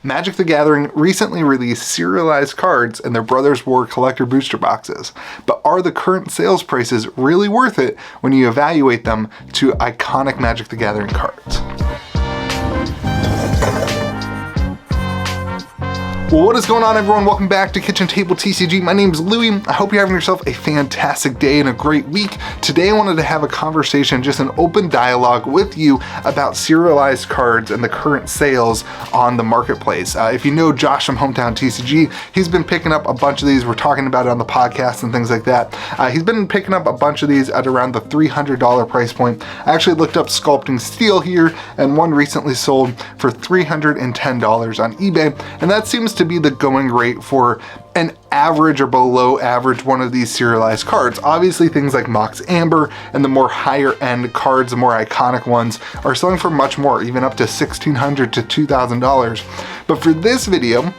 Magic the Gathering recently released Serialized Cards in their Brothers War collector booster boxes, but are the current sales prices really worth it when you evaluate them to iconic Magic the Gathering cards? Well, what is going on, everyone? Welcome back to Kitchen Table TCG. My name's Louie. I hope you're having yourself a fantastic day and a great week. Today I wanted to have a conversation, just an open dialogue with you about serialized cards and the current sales on the marketplace. If you know Josh from Hometown TCG, he's been picking up a bunch of these. We're talking about it on the podcast and things like that. He's been picking up a bunch of these at around the $300 price point. I actually looked up Sculpting Steel here, and one recently sold for $310 on eBay, and that seems to be the going rate for an average or below average one of these serialized cards. Obviously things like Mox Amber and the more higher end cards, the more iconic ones, are selling for much more, even up to $1,600 to $2,000. But for this video,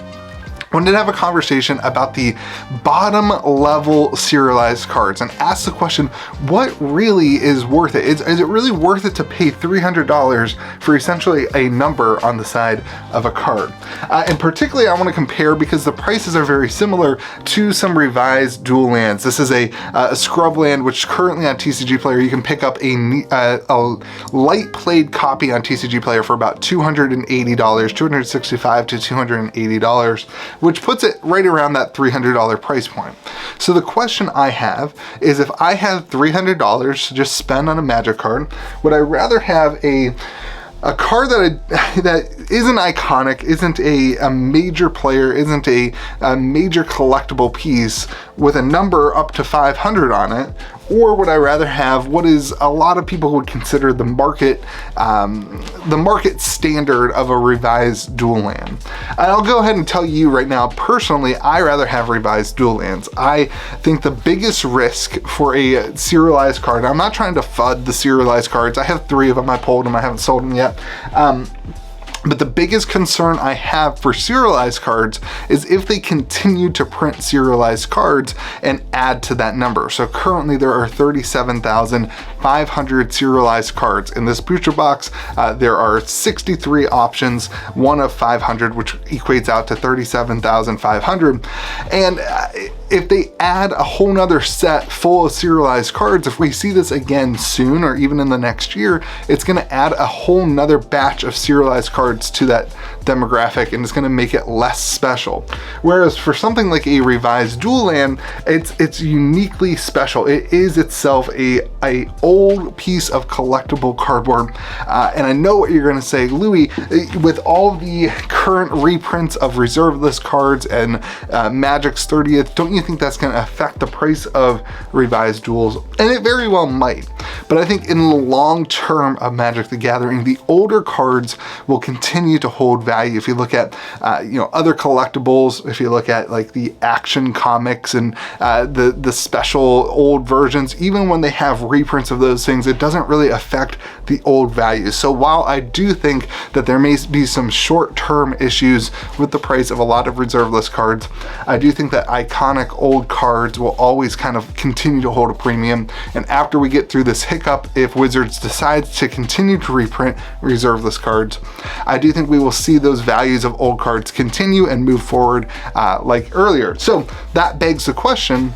I wanted to have a conversation about the bottom level serialized cards and ask the question, what really is worth it? Is it really worth it to pay $300 for essentially a number on the side of a card? And particularly I want to compare, because the prices are very similar, to some revised dual lands. This is a scrub land, which currently on TCG Player you can pick up a light played copy on TCG Player for about $280, $265 to $280. Which puts it right around that $300 price point. So the question I have is, if I had $300 to just spend on a Magic card, would I rather have a card that isn't iconic, isn't a major player, isn't a major collectible piece with a number up to 500 on it? Or would I rather have what is a lot of people would consider the market standard of a revised dual land? And I'll go ahead and tell you right now, personally, I rather have revised dual lands. I think the biggest risk for a serialized card, I'm not trying to FUD the serialized cards, I have 3 of them, I pulled them, I haven't sold them yet. But the biggest concern I have for serialized cards is if they continue to print serialized cards and add to that number. So currently there are 37,500 serialized cards in this booster box. There are 63 options, one of 500, which equates out to 37,500. And if they add a whole nother set full of serialized cards, if we see this again soon or even in the next year, it's going to add a whole nother batch of serialized cards to that demographic, and it's going to make it less special. Whereas for something like a revised dual land, it's uniquely special. It is itself a old piece of collectible cardboard. And I know what you're going to say, Louie, with all the current reprints of reserve list cards and Magic's 30th, don't you think that's going to affect the price of revised duels? And it very well might. But I think in the long term of Magic the Gathering, the older cards will continue to hold value. If you look at other collectibles, if you look at like the Action comics and the special old versions, even when they have reprints of those things, it doesn't really affect the old values. So while I do think that there may be some short-term issues with the price of a lot of reserve list cards, I do think that iconic old cards will always kind of continue to hold a premium. And after we get through this hiccup, if Wizards decides to continue to reprint reserve list cards, I do think we will see those values of old cards continue and move forward like earlier. So that begs the question,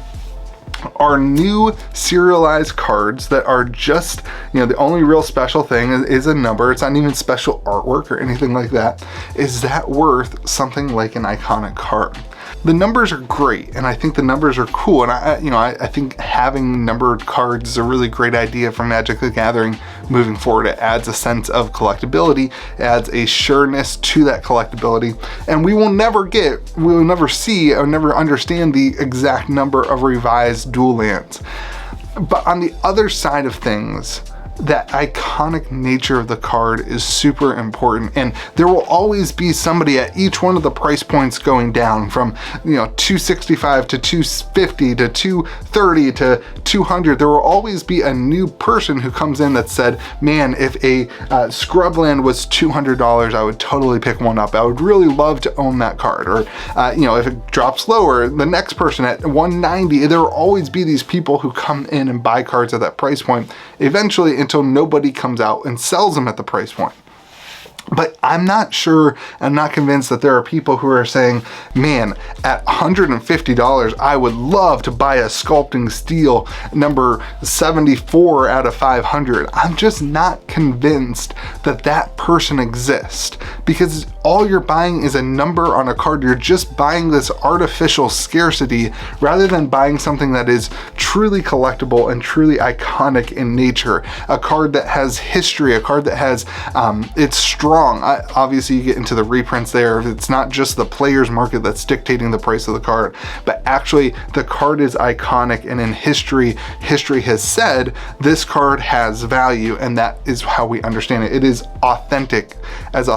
are new serialized cards that are just, the only real special thing is a number, it's not even special artwork or anything like that, is that worth something like an iconic card? The numbers are great, and I think the numbers are cool, and I think having numbered cards is a really great idea for Magic the Gathering moving forward. It adds a sense of collectability, adds a sureness to that collectability, and we will never see or never understand the exact number of revised dual lands. But on the other side of things, that iconic nature of the card is super important, and there will always be somebody at each one of the price points going down from $265 to $250 to $230 to $200. There will always be a new person who comes in that said, man, if a Scrubland was $200, I would totally pick one up. I would really love to own that card. Or if it drops lower, the next person at $190, there will always be these people who come in and buy cards at that price point, eventually until nobody comes out and sells them at the price point. But I'm not sure, I'm not convinced that there are people who are saying, man, at $150, I would love to buy a Sculpting Steel number 74 out of 500. I'm just not convinced that that person exists, because all you're buying is a number on a card. You're just buying this artificial scarcity rather than buying something that is truly collectible and truly iconic in nature. A card that has history, a card that has, it's strong. Obviously you get into the reprints there. It's not just the player's market that's dictating the price of the card, but actually the card is iconic, and in history has said this card has value, and that is how we understand it. It is authentic as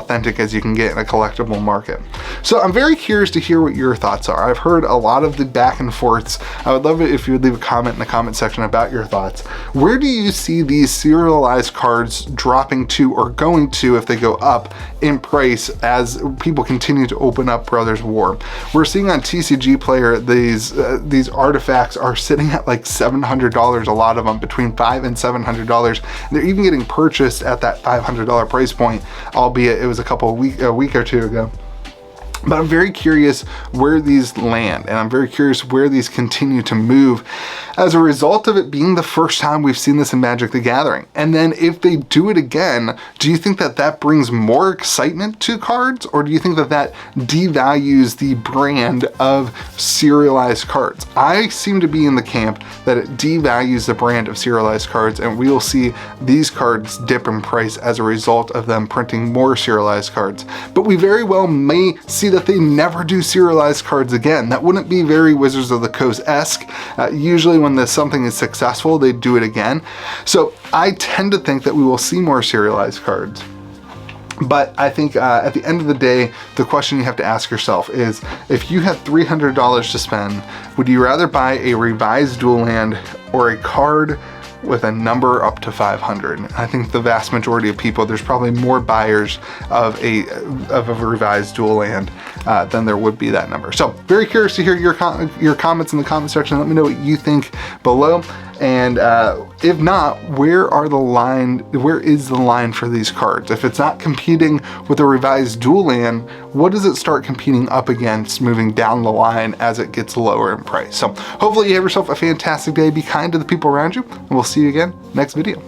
you can get in a collectible market. So I'm very curious to hear what your thoughts are. I've heard a lot of the back and forths. I would love it if you would leave a comment in the comment section about your thoughts. Where do you see these serialized cards dropping to, or going to if they go up in price as people continue to open up Brothers War? We're seeing on TCG Player these artifacts are sitting at like $700, a lot of them between $500 and $700. They're even getting purchased at that $500 price point, albeit it was a week or two ago. But I'm very curious where these land, and I'm very curious where these continue to move as a result of it being the first time we've seen this in Magic the Gathering. And then if they do it again, do you think that that brings more excitement to cards, or do you think that that devalues the brand of serialized cards? I seem to be in the camp that it devalues the brand of serialized cards, and we will see these cards dip in price as a result of them printing more serialized cards. But we very well may see that they never do serialized cards again. That wouldn't be very Wizards of the Coast-esque. Usually when something is successful, they do it again. So I tend to think that we will see more serialized cards. But I think at the end of the day, the question you have to ask yourself is, if you had $300 to spend, would you rather buy a revised dual land or a card with a number up to 500? I think the vast majority of people, there's probably more buyers of a revised dual land than there would be that number. So very curious to hear your comments in the comment section. Let me know what you think below. And if not, where is the line for these cards? If it's not competing with a revised dual land, what does it start competing up against moving down the line as it gets lower in price? So hopefully you have yourself a fantastic day. Be kind to the people around you, and we'll see you again next video.